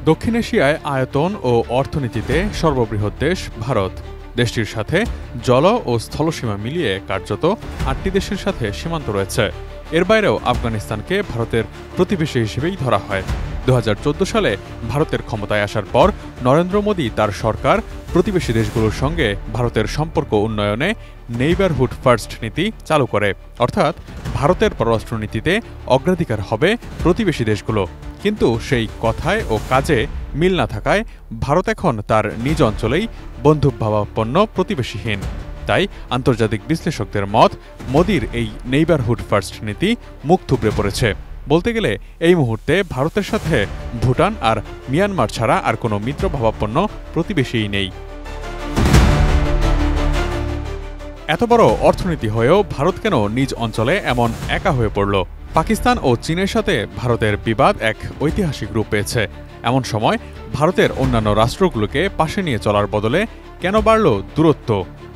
দক্ষিণ এশিয়ায় আয়তন ও অর্থনীতিতে সর্ববৃহৎ দেশ ভারত। দেশটির সাথে জল ও স্থলসীমা মিলিয়ে কার্যত ৮টি দেশের সাথে সীমান্ত রয়েছে। এর বাইরেও আফগানিস্তানকে ভারতের প্রতিবেশী হিসেবেই ধরা হয়। ২০১৪ সালে ভারতের ক্ষমতায় আসার পর নরেন্দ্র মোদী তার সরকার প্রতিবেশী দেশগুলোর সঙ্গে ভারতের সম্পর্ক উন্নয়নে নেইবারহুড ফার্স্ট নীতি চালু করে, অর্থাৎ ভারতের পররাষ্ট্রনীতিতে অগ্রাধিকার হবে প্রতিবেশী দেশগুলো। কিন্তু সেই কথায় ও কাজে মিল না থাকায় ভারত এখন তার নিজ অঞ্চলেই বন্ধুভাবাপন্ন প্রতিবেশীহীন। তাই আন্তর্জাতিক বিশ্লেষকদের মত, মোদির এই নেইবারহুড ফার্স্ট নীতি মুখ থুবড়ে পড়েছে। বলতে গেলে এই মুহূর্তে ভারতের সাথে ভুটান আর মিয়ানমার ছাড়া আর কোনো মিত্রভাবাপন্ন প্রতিবেশীই নেই। এত বড় অর্থনীতি হয়েও ভারত কেন নিজ অঞ্চলে এমন একা হয়ে পড়ল? পাকিস্তান ও চীনের সাথে ভারতের বিবাদ এক ঐতিহাসিক রূপ পেয়েছে। এমন সময় ভারতের অন্যান্য রাষ্ট্রগুলোকে পাশে নিয়ে চলার বদলে কেন বাড়ল দূরত্ব?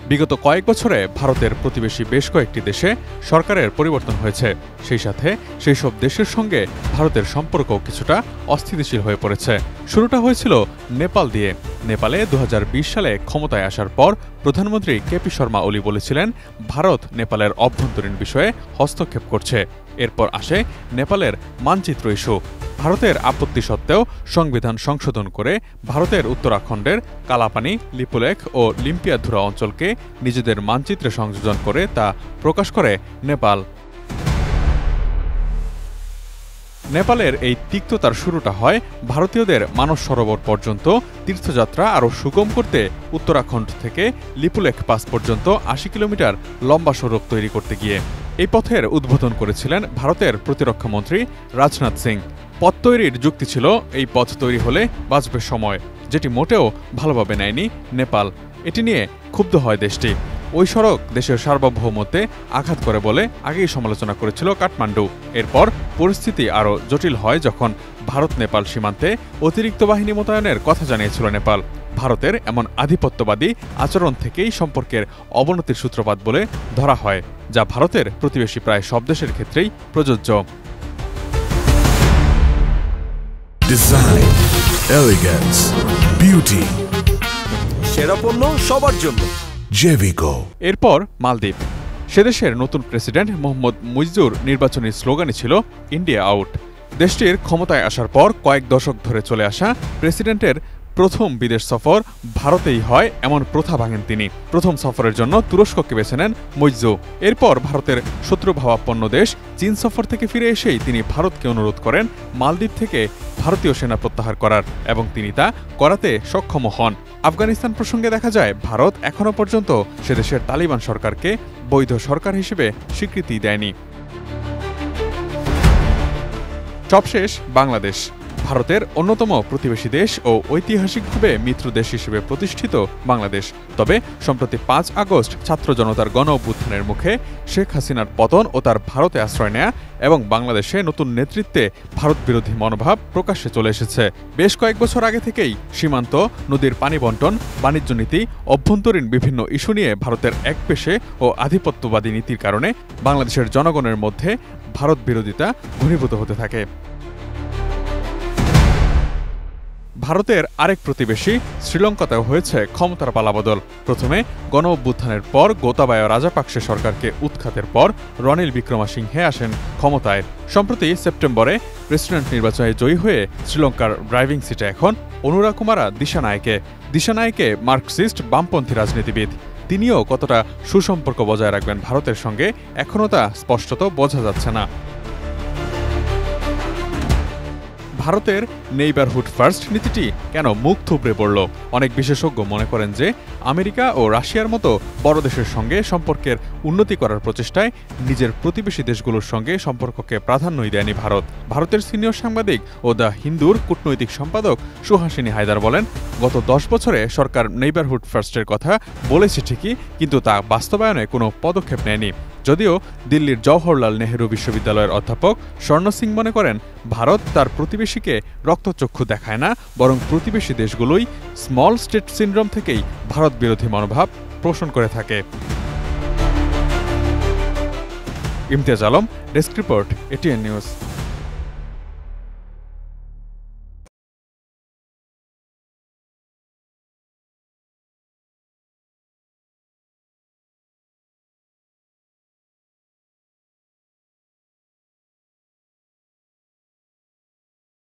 বিগত কয়েক বছরে ভারতের প্রতিবেশী বেশ কয়েকটি দেশে সরকারের পরিবর্তন হয়েছে। সেই সাথে সেই সব দেশের সঙ্গে ভারতের সম্পর্ক কিছুটা অস্থিতিশীল হয়ে পড়েছে। শুরুটা হয়েছিল নেপাল দিয়ে। নেপালে ২০২০ সালে ক্ষমতায় আসার পর প্রধানমন্ত্রী কেপি শর্মা ওলি বলেছিলেন, ভারত নেপালের অভ্যন্তরীণ বিষয়ে হস্তক্ষেপ করছে। এরপর আসে নেপালের মানচিত্র ইস্যু। ভারতের আপত্তি সত্ত্বেও সংবিধান সংশোধন করে ভারতের উত্তরাখণ্ডের কালাপানি, লিপুলেখ ও লিম্পিয়াধুরা অঞ্চলকে নিজেদের মানচিত্রে সংযোজন করে তা প্রকাশ করে নেপাল। নেপালের এই তিক্ততার শুরুটা হয় ভারতীয়দের মানস সরোবর পর্যন্ত তীর্থযাত্রা আরও সুগম করতে উত্তরাখণ্ড থেকে লিপুলেখ পাস পর্যন্ত ৮০ কিলোমিটার লম্বা সড়ক তৈরি করতে গিয়ে। এই পথের উদ্বোধন করেছিলেন ভারতের প্রতিরক্ষামন্ত্রী রাজনাথ সিং। পথ তৈরির যুক্তি ছিল, এই পথ তৈরি হলে বাঁচবে সময়, যেটি মোটেও ভালোভাবে নেয়নি নেপাল। এটি নিয়ে ক্ষুব্ধ হয় দেশটি। ওই সড়ক দেশের সার্বভৌমত্বে আঘাত করে বলে আগেই সমালোচনা করেছিল কাঠমান্ডু। এরপর পরিস্থিতি আরও জটিল হয় যখন ভারত নেপাল সীমান্তে অতিরিক্ত বাহিনী মোতায়েনের কথা জানিয়েছিল নেপাল। ভারতের এমন আধিপত্যবাদী আচরণ থেকেই সম্পর্কের অবনতির সূত্রপাত বলে ধরা হয়, যা ভারতের প্রতিবেশী প্রায় সব দেশের ক্ষেত্রেই প্রযোজ্য। ডিজাইন, এলিগেন্স, বিউটি, সেরা পণ্য সবার জন্য জেভিকো। এরপর মালদ্বীপ। সেদেশের নতুন প্রেসিডেন্ট মোহাম্মদ মুইজুর নির্বাচনী স্লোগানই ছিল ইন্ডিয়া আউট। দেশটির ক্ষমতায় আসার পর কয়েক দশক ধরে চলে আসা প্রেসিডেন্টের প্রথম বিদেশ সফর ভারতেই হয় এমন প্রথা ভাঙেন তিনি। প্রথম সফরের জন্য তুরস্ককে বেছে নেন মুইজু। এরপর ভারতের শত্রুভাবাপন্ন দেশ চীন সফর থেকে ফিরে এসেই তিনি ভারতকে অনুরোধ করেন মালদ্বীপ থেকে ভারতীয় সেনা প্রত্যাহার করার, এবং তিনি তা করাতে সক্ষম হন। আফগানিস্তান প্রসঙ্গে দেখা যায়, ভারত এখনও পর্যন্ত সেদেশের তালিবান সরকারকে বৈধ সরকার হিসেবে স্বীকৃতি দেয়নি। সবশেষ বাংলাদেশ। ভারতের অন্যতম প্রতিবেশী দেশ ও ঐতিহাসিকভাবে মিত্র দেশ হিসেবে প্রতিষ্ঠিত বাংলাদেশ। তবে সম্প্রতি ৫ আগস্ট ছাত্র জনতার গণ অভ্যুত্থানের মুখে শেখ হাসিনার পতন ও তার ভারতে আশ্রয় নেয়া এবং বাংলাদেশে নতুন নেতৃত্বে ভারত বিরোধী মনোভাব প্রকাশ্যে চলে এসেছে। বেশ কয়েক বছর আগে থেকেই সীমান্ত, নদীর পানি বন্টন, বাণিজ্য নীতি, অভ্যন্তরীণ বিভিন্ন ইস্যু নিয়ে ভারতের একপেশে ও আধিপত্যবাদী নীতির কারণে বাংলাদেশের জনগণের মধ্যে ভারত বিরোধিতা ঘনীভূত হতে থাকে। ভারতের আরেক প্রতিবেশী শ্রীলঙ্কাতেও হয়েছে ক্ষমতার পালাবদল। প্রথমে গণ অভ্যুত্থানের পর গোতাবায়া রাজাপাকসে সরকারকে উৎখাতের পর রনিল বিক্রমাসিংহে আসেন ক্ষমতায়। সম্প্রতি সেপ্টেম্বরে প্রেসিডেন্ট নির্বাচনে জয়ী হয়ে শ্রীলঙ্কার ড্রাইভিং সিটে এখন অনুরাকুমারা দিশানায়েকে মার্কসিস্ট বামপন্থী রাজনীতিবিদ। তিনিও কতটা সুসম্পর্ক বজায় রাখবেন ভারতের সঙ্গে এখনও তা স্পষ্টত বোঝা যাচ্ছে না। ভারতের নেইবারহুড ফার্স্ট নীতিটি কেন মুখ থুবড়ে পড়ল? অনেক বিশেষজ্ঞ মনে করেন যে আমেরিকা ও রাশিয়ার মতো বড় দেশের সঙ্গে সম্পর্কের উন্নতি করার প্রচেষ্টায় নিজের প্রতিবেশী দেশগুলোর সঙ্গে সম্পর্ককে প্রাধান্যই দেয়নি ভারত। ভারতের সিনিয়র সাংবাদিক ও দ্য হিন্দুর কূটনৈতিক সম্পাদক সুহাসিনী হায়দার বলেন, গত ১০ বছরে সরকার নেইবারহুড ফার্স্টের কথা বলেছে ঠিকই, কিন্তু তা বাস্তবায়নে কোনো পদক্ষেপ নেয়নি। যদিও দিল্লির জওহরলাল নেহেরু বিশ্ববিদ্যালয়ের অধ্যাপক স্বর্ণ সিং মনে করেন, ভারত তার প্রতিবেশীকে রক্তচক্ষু দেখায় না, বরং প্রতিবেশী দেশগুলোই স্মল স্টেট সিনড্রোম থেকেই ভারত বিরোধী মনোভাব পোষণ করে থাকে। Imtiaz Alam, desk report, ATN news.